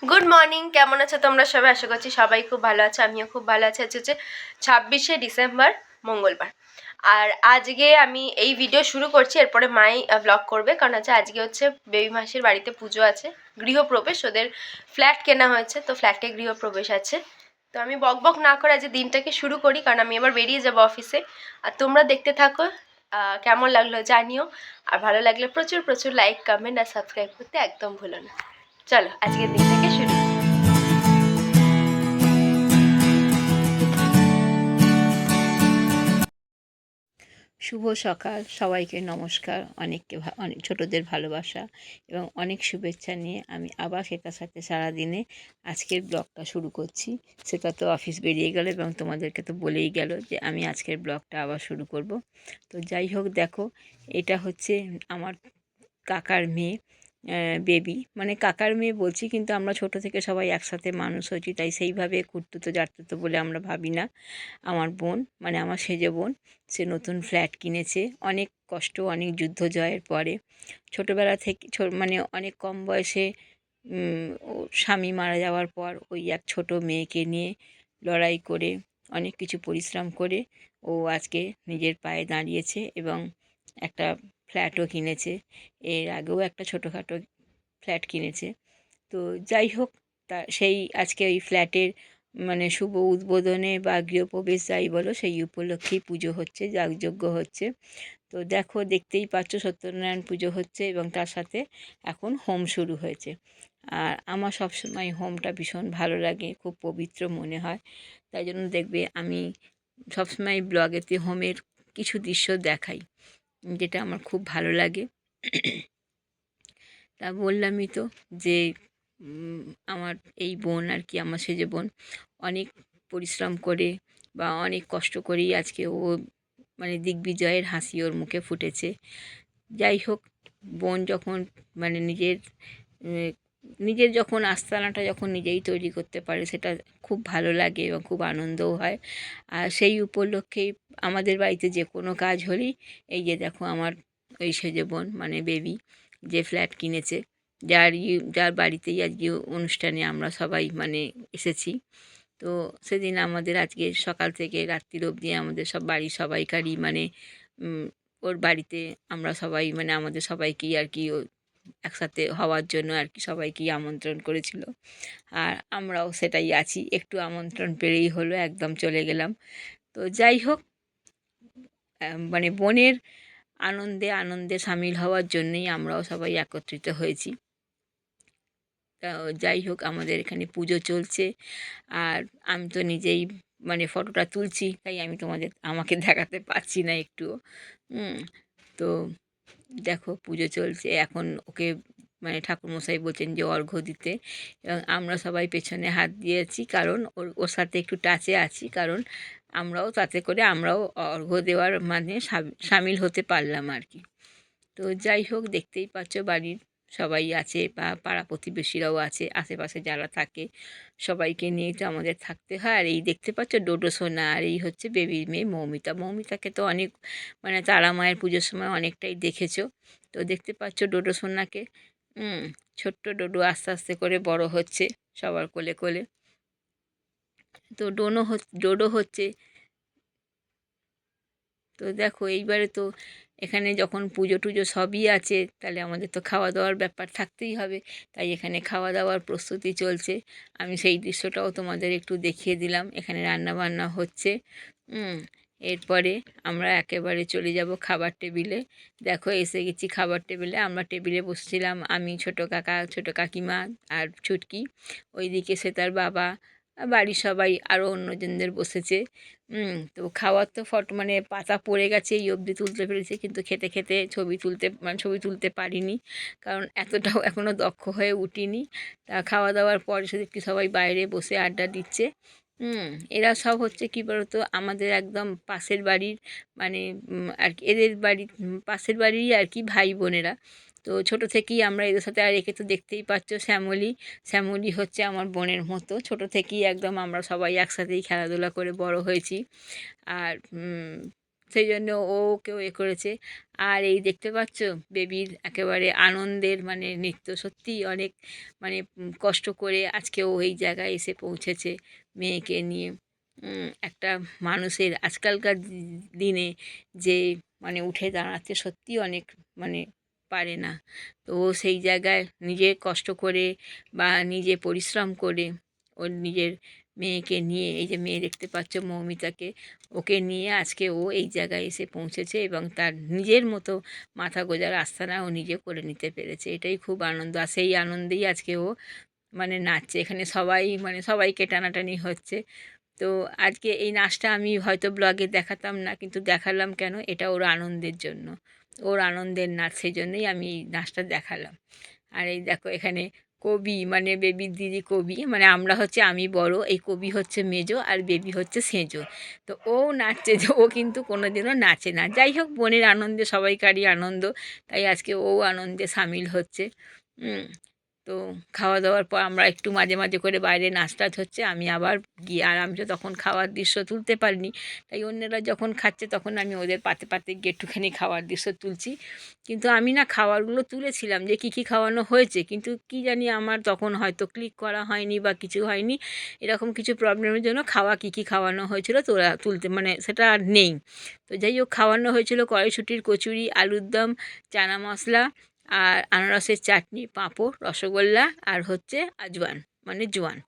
Good morning, কেমন আছো তোমরা সবাই? আশা করছি সবাই খুব ভালো আছে, আমিও খুব ভালো আছি। আজ হচ্ছে 26শে ডিসেম্বর, মঙ্গলবার। আর আজকে আমি এই ভিডিও শুরু করছি, এরপরে মাই ব্লগ করবে, কারণ আজকে হচ্ছে বেবি মাসির বাড়িতে পুজো আছে, গৃহপ্রবেশ। ওদের ফ্ল্যাট কেনা হয়েছে, তো ফ্ল্যাটে গৃহপ্রবেশ আছে। তো আমি বক বক না করে আজ দিনটাকে শুরু করি, কারণ আমি এবার বেরিয়ে যাবো অফিসে। আর তোমরা দেখতে থাকো, কেমন লাগলো জানিও। আর ভালো লাগলে প্রচুর প্রচুর লাইক, কমেন্ট আর সাবস্ক্রাইব করতে একদম ভুলো না। চলো আজকের দিনটাকে শুরু। শুভ সকাল, সবাইকে নমস্কার। অনেক ছোটদের ভালোবাসা এবং অনেক শুভেচ্ছা নিয়ে আমি আবার সেটার সাথে সারাদিনে আজকের ব্লগটা শুরু করছি। সেটা তো অফিস বেরিয়ে গেল এবং তোমাদেরকে তো বলেই গেল যে আমি আজকের ব্লগটা আবার শুরু করব। তো যাই হোক, দেখো, এটা হচ্ছে আমার কাকার মেয়ে, বেবি। মানে কাকার মেয়ে বলছি, কিন্তু আমরা ছোট থেকে সবাই একসাথে মানুষ হয়েছি, তাই সেইভাবে খুঁড়তুতো জারতুতো বলে আমরা ভাবি না। আমার বোন, মানে আমার সেজে বোন, সে নতুন ফ্ল্যাট কিনেছে অনেক কষ্ট, অনেক যুদ্ধ জয়ের পরে। ছোটোবেলা থেকে মানে অনেক কম বয়সে ওর স্বামী মারা যাওয়ার পর ওই এক ছোট মেয়েকে নিয়ে লড়াই করে, অনেক কিছু পরিশ্রম করে ও আজকে নিজের পায়ে দাঁড়িয়েছে এবং একটা ফ্ল্যাটও কিনেছে। এর আগেও একটা ছোটোখাটো ফ্ল্যাট কিনেছে। তো যাই হোক, সেই আজকে ওই ফ্ল্যাটের মানে শুভ উদ্বোধনে বা গৃহপ্রবেশ যাই বলো, সেই উপলক্ষেই পুজো হচ্ছে, যাগযজ্ঞ হচ্ছে। তো দেখো, দেখতেই পাচ্ছ, সত্যনারায়ণ পুজো হচ্ছে এবং তার সাথে এখন হোম শুরু হয়েছে। আর আমার সবসময় হোমটা ভীষণ ভালো লাগে, খুব পবিত্র মনে হয়। তাই জন্য দেখবে আমি সবসময় ব্লগেতে হোমের কিছু দৃশ্য দেখাই, যেটা আমার খুব ভালো লাগে। তা বললামই তো যে আমার এই বোন আর কি, আমার সেজে বোন অনেক পরিশ্রম করে বা অনেক কষ্ট করেই আজকে ও মানে দিগ্বিজয়ের হাসি ওর মুখে ফুটেছে। যাই হোক, বোন যখন মানে নিজের যখন আস্তানাটা যখন নিজেই তৈরি করতে পারে, সেটা খুব ভালো লাগে এবং খুব আনন্দও হয়। আর সেই উপলক্ষেই আমাদের বাড়িতে যে কোনো কাজ হলেই, এই যে দেখো আমার ওই সেজে বোন মানে বেবি যে ফ্ল্যাট কিনেছে, যার বাড়িতেই আজকে অনুষ্ঠানে আমরা সবাই মানে এসেছি। তো সেদিন আমাদের আজকে সকাল থেকে রাত্রির অবধি আমাদের সব বাড়ির সবাইকারই মানে ওর বাড়িতে আমরা সবাই মানে আমাদের সবাইকেই আর কি একসাথে হওয়ার জন্য আর কি সবাইকেই আমন্ত্রণ করেছিল। আর আমরাও সেটাই আছি, একটু আমন্ত্রণ পেলেই হলো, একদম চলে গেলাম। তো যাই হোক, মানে বোনের আনন্দে আনন্দে সামিল হওয়ার জন্যই আমরাও সবাই একত্রিত হয়েছি। তা যাই হোক, আমাদের এখানে পুজো চলছে আর আমি তো নিজেই মানে ফটোটা তুলছি, তাই আমি আমাকে দেখাতে পারছি না একটুও। তো দেখো, পুজো চলছে এখন, ওকে মানে ঠাকুরমশাই বলছেন যে অর্ঘ্য দিতে, এবং আমরা সবাই পেছনে হাত দিয়েছি, কারণ ওর সাথে একটু টাচে আছি, কারণ আমরাও তাতে করে আমরাও অর্ঘ্য দেওয়ার মানে সামিল হতে পারলাম আর কি। তো যাই হোক, দেখতেই পাচ্ছ বাড়ির সবাই আছে বা পাড়া প্রতিবেশীরাও আছে, আশেপাশে যারা থাকে সবাইকে নিয়েই তো আমাদের থাকতে হয়। আর এই দেখতে পাচ্ছ ডোডো সোনা, আর এই হচ্ছে বেবির মেয়ে মৌমিতা। মৌমিতাকে তো অনেক মানে তারা মায়ের পুজোর সময় অনেকটাই দেখেছো। তো দেখতে পাচ্ছ ডোডো সোনাকে, ছোট্ট ডোডো আস্তে আস্তে করে বড় হচ্ছে সবার কোলে কোলে। তো ডোডো হচ্ছে। তো দেখো, এইবারে তো এখানে যখন পুজো টুজো সবই আছে, তাহলে আমাদের তো খাওয়া দাওয়ার ব্যাপার থাকতেই হবে। তাই এখানে খাওয়া দাওয়ার প্রস্তুতি চলছে। আমি সেই দৃশ্যটাও তোমাদের একটু দেখিয়ে দিলাম। এখানে রান্না বান্না হচ্ছে। এরপরে আমরা একেবারে চলে যাব খাবার টেবিলে। দেখো, এসে গেছি খাবার টেবিলে। আমরা টেবিলে বসেছিলাম, আমি, ছোটো কাকা, ছোটো কাকিমা আর ছুটকি। ওইদিকে সে তার বাবা, বাড়ির সবাই আরও অন্যজনদের বসেছে। তো খাওয়ার তো মানে পাতা পড়ে গেছে, এই অবধি তুলতে পেরেছি, কিন্তু খেতে খেতে ছবি তুলতে পারিনি, কারণ এতটাও এখনও দক্ষ হয়ে উঠিনি। তা খাওয়া দাওয়ার পরে শুধু একটু সবাই বাইরে বসে আড্ডা দিচ্ছে। এরা সব হচ্ছে কী বলতো, আমাদের একদম পাশের বাড়ির মানে আর কি এদের বাড়ির পাশের বাড়িরই আর কি ভাই বোনেরা। তো ছোট থেকেই আমরা এদের সাথে, আর একে তো দেখতেই পাচ্ছ শ্যামলী হচ্ছে আমার বোনের মতো। ছোট থেকেই একদম আমরা সবাই একসাথেই খেলাধুলা করে বড় হয়েছি। আর সেই জন্য ওকেও করেছে। আর এই দেখতে পাচ্ছ বেবির একেবারে আনন্দের মানে নৃত্য, সত্যিই অনেক মানে কষ্ট করে আজকে ও এই জায়গায় এসে পৌঁছেছে মেয়েকে নিয়ে। একটা মানুষের আজকালকার দিনে যে মানে উঠে দাঁড়াতে সত্যিই অনেক মানে পারে না। তো ও সেই জায়গায় নিজে কষ্ট করে বা নিজে পরিশ্রম করে ওর নিজের মেয়েকে নিয়ে, এই যে মেয়ে দেখতে পাচ্ছ মৌমিতাকে, ওকে নিয়ে আজকে ও এই জায়গায় এসে পৌঁছেছে এবং তার নিজের মতো মাথা গোঁজার আস্তানা ও নিজে করে নিতে পেরেছে। এটাই খুব আনন্দ। আর সেই আনন্দেই আজকে ও মানে নাচছে এখানে, সবাই মানে সবাইকে টানাটানি হচ্ছে। তো আজকে এই নাচটা আমি হয়তো ব্লগে দেখাতাম না, কিন্তু দেখালাম কেন, এটা ওর আনন্দের জন্য, ওর আনন্দের নাচ, সেই জন্যই আমি এই নাচটা দেখালাম। আর এই দেখো এখানে কবি মানে বেবির দিদি কবি, মানে আমরা হচ্ছে আমি বড়, এই কবি হচ্ছে মেজো আর বেবি হচ্ছে সেজো। তো ও নাচছে, যে ও কিন্তু কোনোদিনও নাচে না। যাই হোক, বোনের আনন্দে সবাইকারই আনন্দ, তাই আজকে ও আনন্দে সামিল হচ্ছে। তো খাওয়া দাওয়ার পর আমরা একটু মাঝে মাঝে করে বাইরে নাচ টাচ হচ্ছে, আমি আবার গিয়ে, আর আমি তো তখন খাওয়ার দৃশ্য তুলতে পারিনি, তাই অন্যেরা যখন খাচ্ছে তখন আমি ওদের পাতে পাতে গিয়ে একটুখানি খাওয়ার দৃশ্য তুলছি। কিন্তু আমি না খাবারগুলো তুলেছিলাম যে কী কী খাওয়ানো হয়েছে, কিন্তু কি জানি আমার তখন হয়তো ক্লিক করা হয়নি বা কিছু হয়নি, এরকম কিছু প্রবলেমের জন্য খাওয়া কী কী খাওয়ানো হয়েছিল তুলতে মানে সেটা আর নেই। তো যাই হোক, খাওয়ানো হয়েছিল কড়াইশুঁটির কচুরি, আলুর দম, চানা মশলা, আর আনারসের চাটনি, পাঁপড়, রসগোল্লা, আর হচ্ছে আজওয়ান মানে জোয়ান।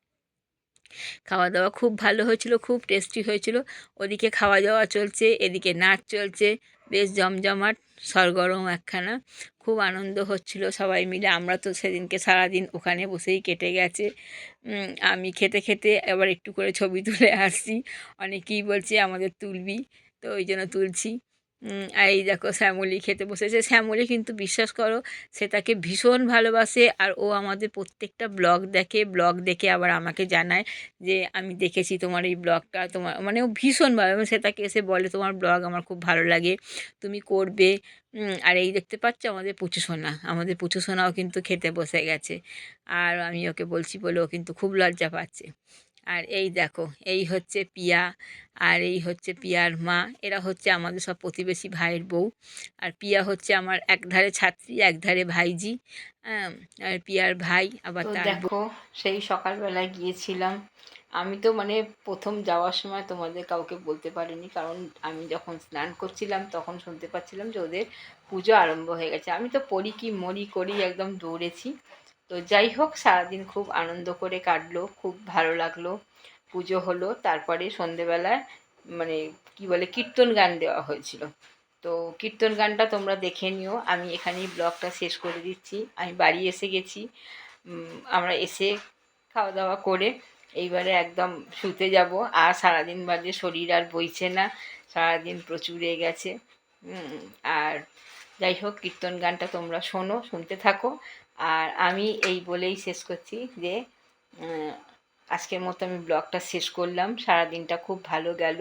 খাওয়া দাওয়া খুব ভালো হয়েছিল, খুব টেস্টি হয়েছিল। ওদিকে খাওয়া দাওয়া চলছে, এদিকে নাচ চলছে, বেশ জমজমাট সরগরম একখানা। খুব আনন্দ হচ্ছিল সবাই মিলে। আমরা তো সেদিনকে সারাদিন ওখানে বসেই কেটে গেছে। আমি খেতে খেতে এবার একটু করে ছবি তুলে আসছি, অনেকেই বলছে আমাদের তুলবি, তো ওই জন্য তুলছি। আর এই দেখো শ্যামলী খেতে বসেছে। শ্যামলী কিন্তু বিশ্বাস করো, সে তাকে ভীষণ ভালোবাসে, আর ও আমাদের প্রত্যেকটা ব্লগ দেখে, ব্লগ দেখে আবার আমাকে জানায় যে আমি দেখেছি তোমার এই ব্লগটা, তোমার মানে ও ভীষণ ভালো, সে তাকে এসে বলে তোমার ব্লগ আমার খুব ভালো লাগে, তুমি করবে। আর এই দেখতে পাচ্ছ আমাদের পুচু সোনা, আমাদের পুচু সোনাও কিন্তু খেতে বসে গেছে, আর আমি ওকে বলছি বলে ও কিন্তু খুব লজ্জা পাচ্ছে। আর এই দেখো, এই হচ্ছে পিয়া, আর এই হচ্ছে পিয়ার মা, এরা হচ্ছে আমাদের সব প্রতিবেশী ভাইয়ের বউ। আর পিয়া হচ্ছে আমার একধারে ছাত্রী, একধারে ভাইজি। হ্যাঁ, আর পিয়ার ভাই আবার তার দেখো, সেই সকালবেলায় গিয়েছিলাম। আমি তো মানে প্রথম যাওয়ার সময় তোমাদের কাউকে বলতে পারিনি, কারণ আমি যখন স্নান করছিলাম তখন শুনতে পাচ্ছিলাম যে ওদের পুজো আরম্ভ হয়ে গেছে। আমি তো পড়ি কি মরি করি একদম দৌড়েছি। তো যাই হোক, সারাদিন খুব আনন্দ করে কাটলো, খুব ভালো লাগলো। পুজো হলো, তারপরে সন্ধেবেলায় মানে কি বলে কীর্তন গান দেওয়া হয়েছিল। তো কীর্তন গানটা তোমরা দেখে নিও, আমি এখানেই ব্লগটা শেষ করে দিচ্ছি। আমি বাড়ি এসে গেছি। আমরা এসে খাওয়া দাওয়া করে এইবারে একদম শুতে যাব। আর সারাদিন বাদে শরীর আর বইছে না, সারাদিন প্রচুর গেছে। আর যাই হোক, কীর্তন গানটা তোমরা শোনো, শুনতে থাকো। আর আমি এই বলেই শেষ করছি যে আজকের মতো আমি ব্লগটা শেষ করলাম। সারাদিনটা খুব ভালো গেল।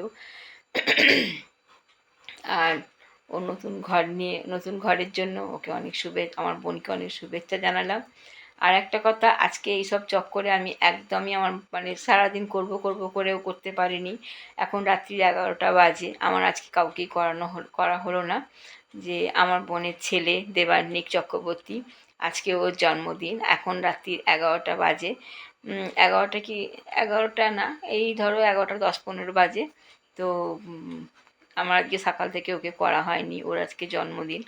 আর ও নতুন ঘর নিয়ে, নতুন ঘরের জন্য ওকে অনেক আমার বোনকে অনেক শুভেচ্ছা জানালাম। আর একটা কথা, আজকে এইসব চক্করে আমি একদমই আমার মানে সারাদিন করব করেও করতে পারিনি। এখন রাত্রি 11টা বাজে, আমার আজকে কাউকেই করা হলো না। যে আমার বোনের ছেলে দেবান্নিক চক্রবর্তী, আজকে ওর জন্মদিন। এখন রাত্রি 11টা বাজে, 11টা কি 11টা না, এই ধরো 11টা 10-15 বাজে। তো আমার আজকে সকাল থেকে ওকে করা হয়নি, ওর আজকে জন্মদিন।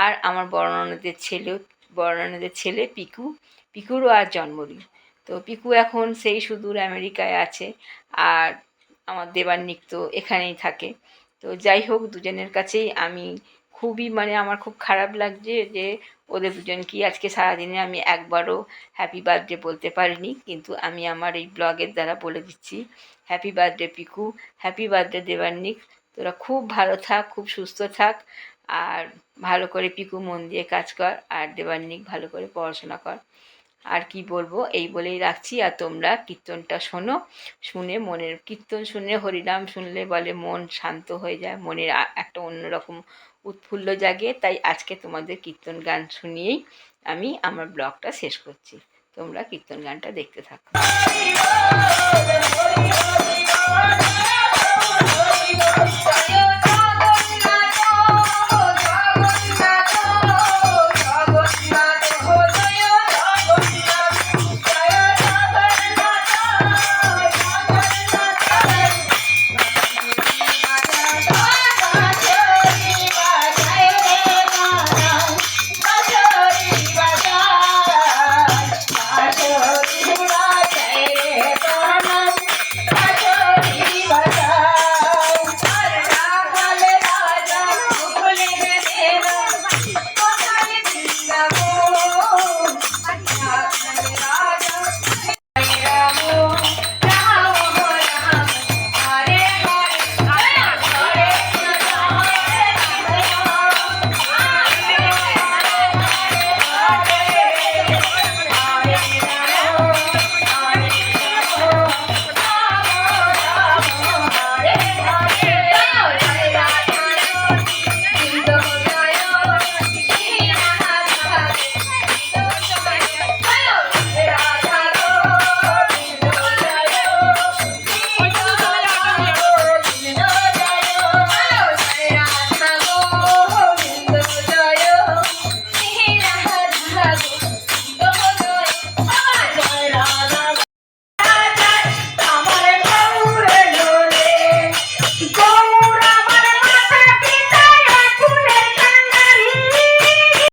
আর আমার বড় ননদের ছেলে পিকুরও আজ জন্মদিন। তো পিকু এখন সেই সুদূর আমেরিকায় আছে, আর আমার দেবান্নিক তো এখানেই থাকে। তো যাই হোক, দুজনের কাছেই আমি খুবই মানে আমার খুব খারাপ লাগছে যে ওদের দুজনকেই আজকে সারাদিনে আমি একবারও হ্যাপি বার্থডে বলতে পারিনি, কিন্তু আমি আমার এই ব্লগের দ্বারা বলে দিচ্ছি, happy birthday Piku, happy birthday Debannik. তোরা খুব ভালো থাক, খুব সুস্থ থাক, আর ভালো করে পিকু মন দিয়ে কাজ কর, আর দেবান্নিক ভালো করে পড়াশোনা কর। আর কি বলবো, এই বলেই রাখছি। আর তোমরা কীর্তনটা শোনো, শুনে মনের কীর্তন শুনে, হরিনাম শুনলে বলে মন শান্ত হয়ে যায়, মনের একটা অন্যরকম উৎফুল্ল জাগে। তাই আজকে তোমাদের কীর্তন গান শুনিয়েই আমি আমার ব্লগটা শেষ করছি। তোমরা কীর্তন গানটা দেখতে থাকো।